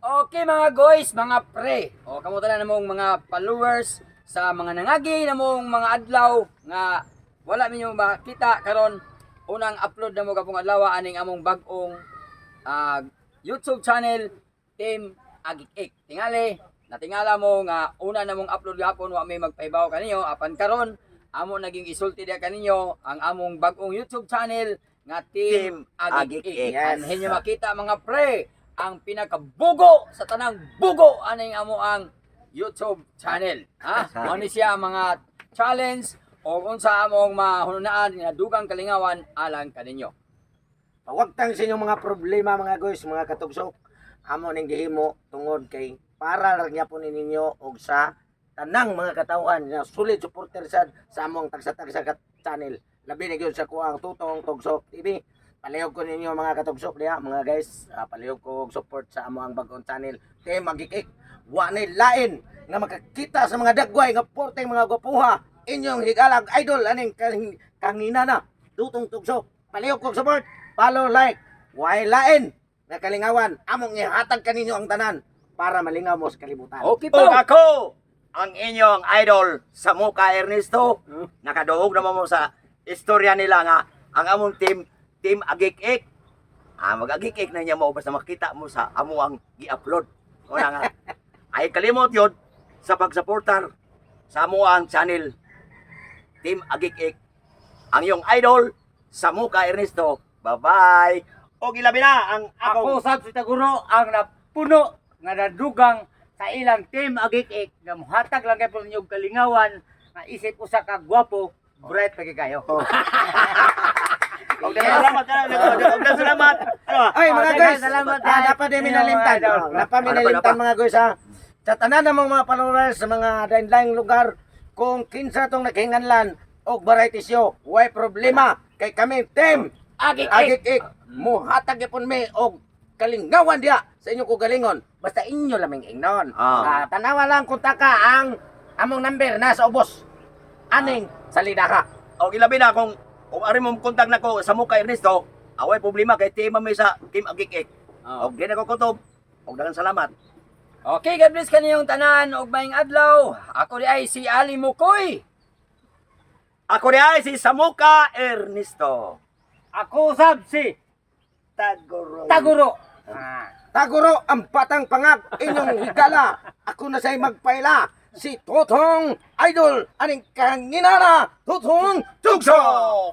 Okay mga guys, mga pre. O kamusta na namong mga followers sa mga nangagi namong mga adlaw nga wala minyo makita karon unang upload na mo kapong adlaw aning among bag-ong YouTube channel Team Agik-ik. Tingali, natingala mo nga una namong upload gapon wa may magpaibaw kaninyo apan karon amo naging isulti dia kaninyo ang among bag-ong YouTube channel nga Team Agik-ik. Yes. Anhin nyo makita mga pre ang pinakabugo sa tanang bugo aning amo ang YouTube channel. Ha? Mao ni siya mga challenge o unsa among mahununaan nga dugang kalingawan alang kaninyo. Pawagtang sa inyong mga problema mga guys, mga katugsok. Amo ning gihimo tungod kay para lang po ninyo og sa tanang mga katawhan nga solid supporter sa among tagsa-tagsa channel. Labi na gyud sa kuang Tutong Tugsok TV. Palihog ko ninyo mga katugsok diha mga guys. Palihog ko og support sa amo ang bagong channel Team Agik-ik. Wa nay lain nga makakita sa mga dagway nga porteng mga gwapuha. Inyong higalag idol aning kanginana Tutong Tugsok. Palihog ko og support, follow, like. Wa lain nga kalingawan among ihatag kaninyo ang tanan para malingaw mo sa kalibutan. Okay O po. ako, ang inyong idol sa Muka Ernesto. Nakaduhog naman mo sa istorya nila nga ang among Team Agik-ik. Mag-agik-ik na niya mo basta makita mo sa amo ang gi-upload. Una nga, ay kalimot yun sa pagsuportar sa amo ang channel Team Agik-ik. Ang iyong idol sa Muka Ernesto. Bye-bye. O gilabi na ang Ako akong sab si Taguro ang napuno nga nadugang sa ilang Team Agik-ik nga muhatag lang kay po ninyong kalingawan nga isip usa ka gwapo, bright pa kayo. salamat. Salamat. Ano? Ay mga guys, salamat, dapat din minalimtan. Idol. Dapat minalimtan mga guys ha. Sa tanan namang mga followers sa mga daing lugar, kung kinsa tong naghinganlan og variety show, way problema kay kami Team Agik-ik. Muhatag gyapon mi og kalingawan diha sa inyo ko galingon. Basta inyo lamang ingnon. Tanawa lang kung taka ang among number na sa ubos. Aning salida ka. O gilabi na kung ari mo kontak na ko sa Muka Ernesto, away problema kay team may sa Team Agik-ik. Oh. Og di na ko kutob. Og daghang salamat. Okay, God bless kaniyong tanan og maayong adlaw. Ako di ay si Ali Mukoy. Ako di ay si Samuka Ernesto. Ako sab si Tagoro. Taguro. Taguro ang patang pangag inyong higala. Ako na sa'y magpaila. Si Totong Idol, aning kanginana, Totong Tugsok!